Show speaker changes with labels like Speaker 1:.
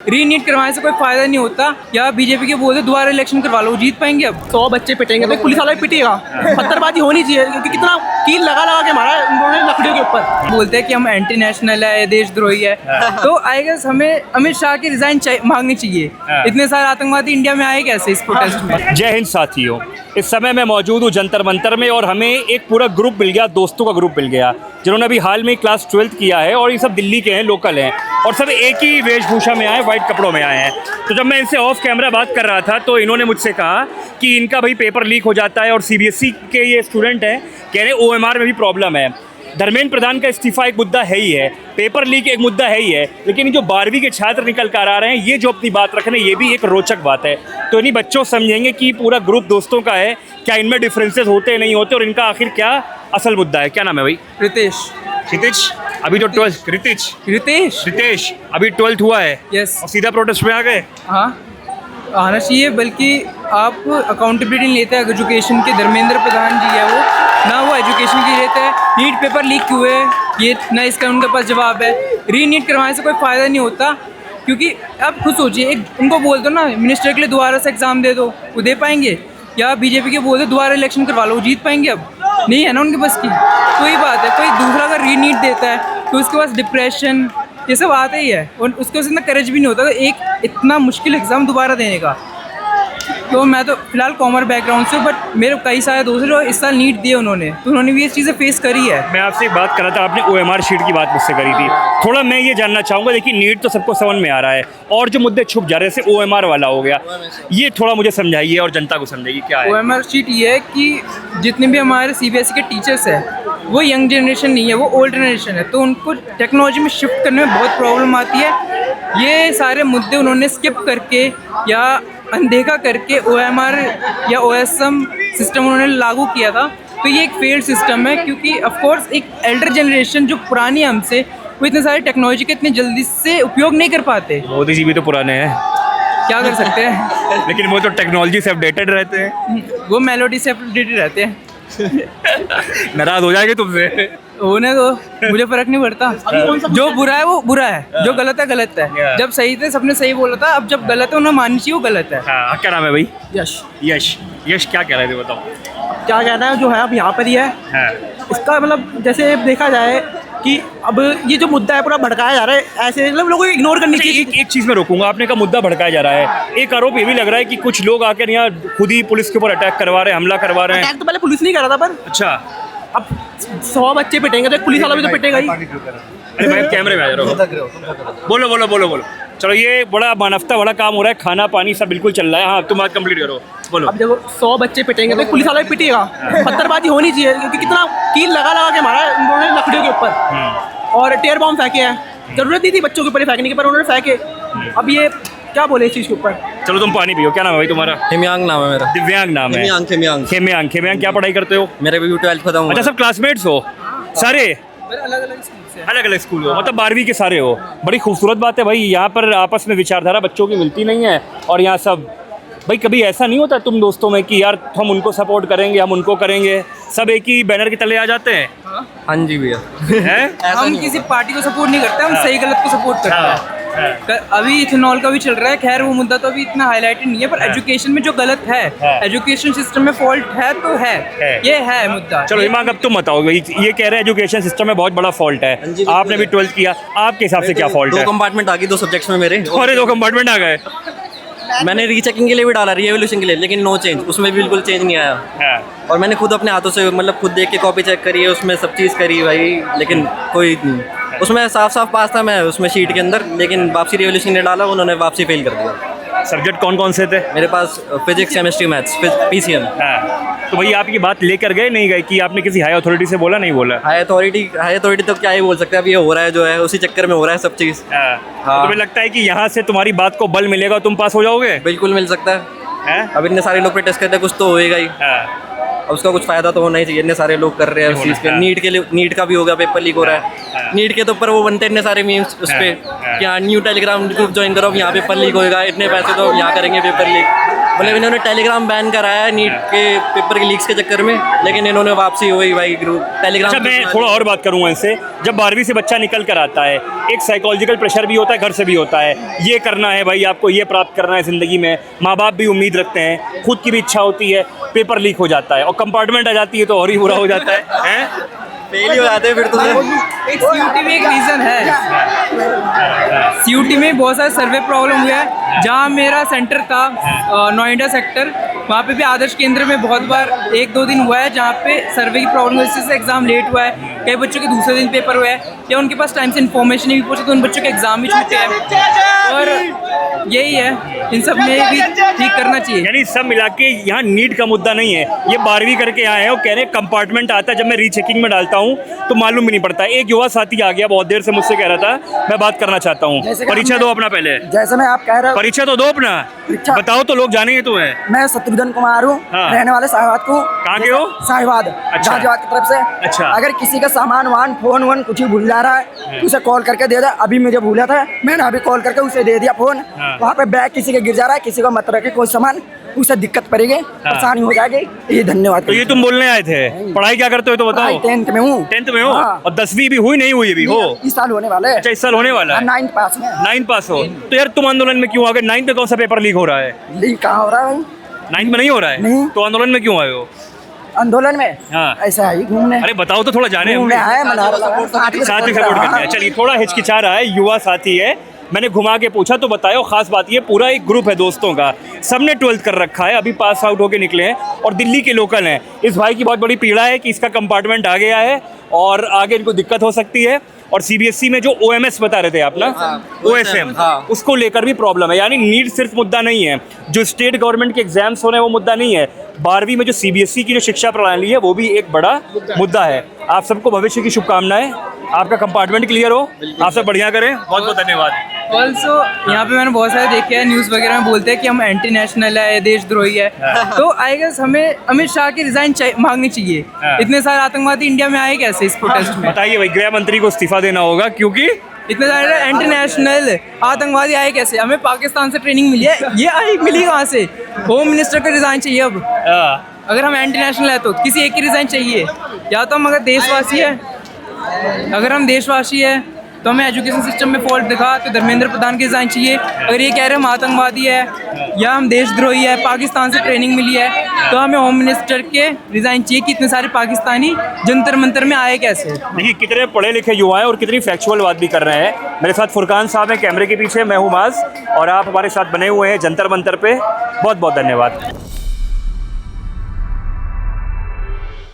Speaker 1: रीनीट करवाने से कोई फायदा नहीं होता, या बीजेपी के बोलते दोबारा इलेक्शन करवा लो, जीत पाएंगे। अब
Speaker 2: 100 बच्चे पिटेंगे तो पुलिस वाला भी पिटेगा। पत्थरबाजी होनी चाहिए क्योंकि कितना कील लगा लगा के मारा है उन्होंने लकड़ियों के ऊपर।
Speaker 1: बोलते हैं कि हम एंटी नेशनल है, देशद्रोही है, तो आई गेस हमें अमित शाह की रिजाइन मांगनी चाहिए। इतने सारे आतंकवादी इंडिया में आए कैसे इस प्रोटेस्ट में?
Speaker 3: जय हिंद साथियों, इस समय मैं मौजूद हूँ जंतर मंतर में और हमें एक पूरा ग्रुप मिल गया, दोस्तों का ग्रुप मिल गया जिन्होंने अभी हाल में क्लास 12th किया है और ये सब दिल्ली के हैं, लोकल हैं और सब एक ही वेशभूषा में आए, वाइट कपड़ों में आए हैं। तो जब मैं इनसे ऑफ कैमरा बात कर रहा था तो इन्होंने मुझसे कहा कि इनका भाई पेपर लीक हो जाता है और सीबीएसई के ये स्टूडेंट हैं, कह रहे ओएमआर में भी प्रॉब्लम है। धर्मेंद्र प्रधान का इस्तीफा एक मुद्दा है ही है, पेपर लीक एक मुद्दा है ही है, लेकिन जो 12वीं के छात्र निकल कर आ रहे हैं ये जो अपनी बात रख रहे हैं ये भी एक रोचक बात है। तो इन्हीं बच्चों समझेंगे कि पूरा ग्रुप दोस्तों का है, क्या इनमें डिफरेंसेस होते नहीं होते और इनका आखिर क्या असल मुद्दा है। क्या नाम है भाई?
Speaker 1: रितेश।
Speaker 3: रितेश अभी तो 12th रितेश अभी 12th हुआ है।
Speaker 1: यस।
Speaker 3: और सीधा प्रोटेस्ट में आ गए।
Speaker 1: हाँ, आना चाहिए, बल्कि आप अकाउंटेबिलिटी नहीं लेते हैं एजुकेशन के। धर्मेंद्र प्रधान जी है वो, ना वो एजुकेशन की रहते हैं। नीट पेपर लीक क्यों है ये ना इसका उनके पास जवाब है। रीनीट करवाने से कोई फ़ायदा नहीं होता, क्योंकि आप खुद सोचिए, एक उनको बोल दो ना मिनिस्टर के लिए दोबारा से एग्ज़ाम दे दो, वो दे पाएंगे? या बीजेपी के बोल दो दोबारा इलेक्शन करवा लो, जीत पाएंगे? अब नहीं है ना उनके पास की। कोई बात है, कोई दूसरा अगर रीनीट देता है तो उसके पास डिप्रेशन ये सब आता ही है और उसके पास इतना करेज भी नहीं होता तो एक इतना मुश्किल एग्ज़ाम दोबारा देने का। तो मैं तो फिलहाल कॉमर्स बैकग्राउंड से, बट मेरे कई सारे दोस्त जो इस साल नीट दिए उन्होंने, तो उन्होंने भी ये चीज़ें फेस करी है।
Speaker 3: मैं आपसे एक बात कर रहा था, आपने ओएमआर शीट की बात मुझसे करी थी, थोड़ा मैं ये जानना चाहूँगा। देखिए नीट तो सबको समझ में आ रहा है और जो मुद्दे छुप जा रहे हैं जैसे ओएमआर वाला हो गया, ये थोड़ा मुझे समझाइए और जनता को समझाइए क्या है।
Speaker 1: ओएमआर शीट ये है कि जितने भी हमारे सीबीएसई के टीचर्स हैं वो यंग जनरेशन नहीं है, वो ओल्ड जनरेशन है, तो उनको टेक्नोलॉजी में शिफ्ट करने में बहुत प्रॉब्लम आती है। ये सारे मुद्दे उन्होंने स्किप करके या अनदेखा करके ओएमआर या ओएसएम सिस्टम उन्होंने लागू किया था। तो ये एक फेल्ड सिस्टम है, क्योंकि ऑफ कोर्स एक एल्डर जनरेशन जो पुरानी है हमसे, वो इतने सारे टेक्नोलॉजी के इतनी जल्दी से उपयोग नहीं कर पाते।
Speaker 3: मोदी जी भी तो पुराने हैं,
Speaker 1: क्या कर सकते हैं?
Speaker 3: लेकिन वो तो टेक्नोलॉजी से अपडेटेड रहते हैं।
Speaker 1: वो मेलोडी से अपडेटेड रहते हैं।
Speaker 3: नाराज हो जाएंगे तुमसे।
Speaker 1: होने दो, मुझे फर्क नहीं पड़ता। जो बुरा है वो बुरा है, जो गलत है गलत है। जब सही थे सबने सही बोला था, अब जब गलत है उन्हें माननी चाहिए वो गलत है।
Speaker 3: हाँ, क्या नाम है भाई?
Speaker 2: यश।
Speaker 3: यश क्या कह रहे थे बताओ।
Speaker 2: क्या कहना है जो है अब यहाँ पर ही है।
Speaker 3: हाँ।
Speaker 2: इसका मतलब जैसे देखा जाए कि अब ये जो मुद्दा है पूरा भड़काया जा रहा है, ऐसे मतलब लोगों को इग्नोर करनी चाहिए।
Speaker 3: एक चीज़ में रोकूंगा, आपने का मुद्दा भड़काया जा रहा है। एक आरोप ये भी लग रहा है कि कुछ लोग आकर यहाँ खुद ही पुलिस के ऊपर अटैक करवा रहे हैं, हमला करवा रहे हैं।
Speaker 2: अटैक तो पहले पुलिस नहीं कर रहा था, पर
Speaker 3: अच्छा,
Speaker 2: अब 100 बच्चे पिटेंगे तो एक पुलिस वाला भी तो पिटेगा ही।
Speaker 3: अरे भाई कैमरे में आ जा रहा हो। बोलो। चलो, ये बड़ा मानवता बड़ा काम हो रहा है, खाना पानी सब बिल्कुल चल रहा है। हाँ, तुम बात कंप्लीट करो, बोलो।
Speaker 2: अब देखो 100 बच्चे पिटेंगे तो एक पुलिस वाला भी पिटेगा। पत्थरबाजी होनी चाहिए क्योंकि कितना कील लगा लगा के मारा है उन्होंने लकड़ियों के ऊपर और टेयर बॉम्ब फेंके हैं। जरूरत नहीं थी बच्चों के ऊपर फेंकने की, पर उन्होंने फेंके। अब ये क्या बोले इस चीज़ के ऊपर।
Speaker 3: चलो तुम पानी पियो। क्या नाम है भाई तुम्हारा?
Speaker 4: खेम्यांग नाम है मेरा।
Speaker 3: दिव्यांग नाम है। खेम्यांग क्या पढ़ाई करते हो?
Speaker 4: मेरे भी 12th खत्म हुआ।
Speaker 3: अच्छा, सब क्लासमेट्स हो सारे?
Speaker 1: अलग
Speaker 3: अलग स्कूल हो, मतलब 12वीं के सारे हो। बड़ी खूबसूरत बात है भाई, यहाँ पर आपस में विचारधारा बच्चों की मिलती नहीं है और यहाँ सब भाई कभी ऐसा नहीं होता तुम दोस्तों में कि यार हम उनको सपोर्ट करेंगे, हम उनको करेंगे, सब एक ही बैनर के तले आ जाते हैं?
Speaker 4: हाँ जी भैया।
Speaker 1: हम किसी पार्टी को सपोर्ट नहीं करते, हम सही गलत को सपोर्ट करते हैं। अभी इथेनॉल का भी चल रहा है, खैर वो मुद्दा तो अभी इतना हाईलाइटेड नहीं है, पर एजुकेशन में जो गलत है, एजुकेशन सिस्टम में फॉल्ट है तो है। ये है मुद्दा।
Speaker 3: चलो हिमांग, अब तुम बताओ, ये कह रहे हैं एजुकेशन सिस्टम में बहुत बड़ा फॉल्ट है। आपने भी 12th किया, आपके हिसाब से क्या फॉल्ट है?
Speaker 4: 2 कंपार्टमेंट आ गई 2 सब्जेक्ट्स में मेरे।
Speaker 3: अरे 2 कंपार्टमेंट आ गए।
Speaker 4: मैंने रीचेकिंग के लिए भी डाला, रीएवल्यूशन के लिए, लेकिन नो चेंज, उसमें भी बिल्कुल चेंज नहीं आया। और मैंने खुद अपने हाथों से मतलब खुद देख के कॉपी चेक करी है, उसमें सब चीज़ करी भाई, लेकिन कोई उसमें साफ पास था मैं उसमें शीट के अंदर, लेकिन वापसी रीवल्यूशन ने डाला, उन्होंने वापसी फेल कर दिया।
Speaker 3: सब्जेक्ट कौन से थे
Speaker 4: मेरे पास? Physics, chemistry, maths, PCM.
Speaker 3: तो भाई आप ये बात लेकर गए नहीं गए कि आपने किसी हाई अथॉरिटी से बोला? नहीं बोला।
Speaker 4: हाई अथॉरिटी तो क्या ही बोल सकते हैं, अब ये हो रहा है जो है उसी चक्कर में हो रहा है सब चीज़।
Speaker 3: तो तुम्हें लगता है कि यहाँ से तुम्हारी बात को बल मिलेगा, तुम पास हो जाओगे?
Speaker 4: बिल्कुल मिल सकता है। अब इतने सारे लोग प्रोटेस्ट करते हैं, कुछ तो होएगा ही। अब उसका कुछ फायदा तो होना ही चाहिए, इतने सारे लोग कर रहे हैं उस चीज़ के। नीट के लिए, नीट का भी होगा, पेपर लीक हो रहा है। नीट के तो ऊपर वो बनते इतने सारे मीम्स उस पर कि हाँ न्यू टेलीग्राम ग्रुप ज्वाइन करो, यहाँ पेपर लीक होएगा, इतने पैसे तो यहाँ करेंगे पेपर लीक। मतलब इन्होंने टेलीग्राम बैन कराया है नीट के पेपर के लीक्स के चक्कर में, लेकिन इन्होंने वापसी हुई भाई ग्रुप टेलीग्राम।
Speaker 3: अच्छा, मैं थोड़ा और बात करूँगा इनसे। जब 12वीं से बच्चा निकल कर आता है, एक साइकोलॉजिकल प्रेशर भी होता है, घर से भी होता है, ये करना है भाई, आपको ये प्राप्त करना है ज़िंदगी में, माँ बाप भी उम्मीद रखते हैं, खुद की भी इच्छा होती है, पेपर लीक हो जाता है और कंपार्टमेंट आ जाती है तो और ही बुरा हो जाता है, हैं?
Speaker 4: फेल ही हो जाते हैं फिर तो
Speaker 1: एक सीयूटी में एक रीज़न है, सीयूटी में बहुत सारे सर्वे प्रॉब्लम हुआ है। जहाँ मेरा सेंटर था नोएडा सेक्टर, वहाँ पे भी आदर्श केंद्र में बहुत बार 1-2 दिन हुआ है जहाँ पे सर्वे की प्रॉब्लम वजह से एग्ज़ाम लेट हुआ है। कई बच्चों के दूसरे दिन पेपर हुआ है या उनके पास टाइम से इन्फॉर्मेशन नहीं पहुँची तो उन बच्चों के एग्ज़ाम भी छूटे हैं। और यही है, इन सब में भी ठीक करना चाहिए।
Speaker 3: यानी सब मिला के यहाँ नीट का मुद्दा नहीं है, ये 12वीं करके आए हैं और कह रहे हैं कंपार्टमेंट आता है, जब मैं रीचेकिंग में डालता हूँ तो मालूम भी नहीं पड़ता। एक युवा साथी आ गया, बहुत देर से मुझसे कह रहा था मैं बात करना चाहता हूँ। परिचय दो अपना पहले।
Speaker 5: जैसे मैं आप कह रहे हो,
Speaker 3: परिचय तो दो अपना, बताओ तो लोग जानेंगे तो है।
Speaker 5: मैं शत्रुघ्न कुमार हूँ,
Speaker 3: हाँ।
Speaker 5: रहने वाले शाहीबाद को।
Speaker 3: कहाँ के हो?
Speaker 5: शाहीबाद,
Speaker 3: अच्छा।
Speaker 5: गाजियाबाद की तरफ से।
Speaker 3: अच्छा।
Speaker 5: अगर किसी का सामान वान फोन वोन कुछ ही भूल जा रहा है, उसे कॉल करके दे दे। अभी मुझे भूला था, मैंने अभी कॉल करके उसे दे दिया फोन।
Speaker 3: हाँ।
Speaker 5: वहाँ पे बैग किसी का गिर जा रहा है, किसी को मत रखे कोई सामान, उसे दिक्कत पड़ेगी, परेशानी हो जाएगी। ये धन्यवाद।
Speaker 3: तो ये तुम बोलने आए थे, पढ़ाई क्या करते हो तो बताओ।
Speaker 5: 10th में हूँ।
Speaker 3: 10th में हो?
Speaker 5: हाँ।
Speaker 3: और 10वीं भी हुई नहीं हुई अभी हो?
Speaker 5: इस साल होने वाले।
Speaker 3: अच्छा, इस साल होने वाला है।
Speaker 5: 9th पास में।
Speaker 3: 9th पास हो तो यार तुम आंदोलन में क्यों आ गए? 9th में कौन सा पेपर लीक हो रहा है?
Speaker 5: लीक कहाँ हो रहा है भाई?
Speaker 3: 9th में नहीं हो रहा है?
Speaker 5: नहीं।
Speaker 3: तो आंदोलन में क्यों आए हो?
Speaker 5: आंदोलन में
Speaker 3: हाँ।
Speaker 5: ऐसा ही घूमने।
Speaker 3: अरे बताओ तो थोड़ा जाने।
Speaker 5: घूमने आए, मना रहा है,
Speaker 3: साथी सपोर्ट करते हैं। चलिए, थोड़ा हिचकिचा रहा है, युवा साथी है, मैंने घुमा के पूछा तो बताया। खास बात ये पूरा एक ग्रुप है दोस्तों का, सबने 12th कर रखा है, अभी पास आउट होके निकले हैं और दिल्ली के लोकल हैं। इस भाई की बहुत बड़ी पीड़ा है कि इसका कंपार्टमेंट आ गया है और आगे इनको दिक्कत हो सकती है। और CBSE में जो OMS बता रहे थे आप ना, OSM, उसको लेकर भी प्रॉब्लम है। यानी नीट सिर्फ मुद्दा नहीं है, जो स्टेट गवर्नमेंट के एग्जाम्स हो रहे हैं वो मुद्दा नहीं है, 12वीं में जो CBSE की जो शिक्षा प्रणाली है वो भी एक बड़ा मुद्दा है। आप सबको भविष्य की शुभकामनाएं, आपका कंपार्टमेंट क्लियर हो, आप सब बढ़िया करें। बहुत बहुत धन्यवाद।
Speaker 1: ऑल्सो यहाँ पे मैंने बहुत सारे देखे हैं, न्यूज़ वगैरह में बोलते हैं कि हम एंटी नेशनल है, देशद्रोही है। तो आई गेस हमें अमित शाह की रिजाइन मांगनी चाहिए। इतने सारे आतंकवादी इंडिया में आए कैसे इस प्रोटेस्ट में?
Speaker 3: बताइए भाई, गृह मंत्री को इस्तीफा देना होगा क्योंकि
Speaker 1: इतने सारे एंटी नेशनल आतंकवादी आए कैसे? हमें पाकिस्तान से ट्रेनिंग मिली है, ये आई मिली कहाँ से? होम मिनिस्टर का रिजाइन चाहिए अब। अगर हम एंटी नेशनल है तो किसी एक की रिजाइन चाहिए। या तो हम अगर देशवासी है, अगर हम देशवासी है तो हमें एजुकेशन सिस्टम में फॉल्ट दिखा तो धर्मेंद्र प्रधान की रिजाइन चाहिए। अगर ये कह रहे हैं हम आतंकवादी है या हम देशद्रोही है, पाकिस्तान से ट्रेनिंग मिली है, तो हमें होम मिनिस्टर के रिजाइन चाहिए कि इतने सारे पाकिस्तानी जंतर मंतर में आए कैसे।
Speaker 3: देखिए कितने पढ़े लिखे युवा हैं और कितनी फैक्चुअल बात भी कर रहे हैं। मेरे साथ फुरकान साहब हैं कैमरे के पीछे, मैं हूँ माज और आप हमारे साथ बने हुए हैं जंतर मंतर पे। बहुत बहुत धन्यवाद।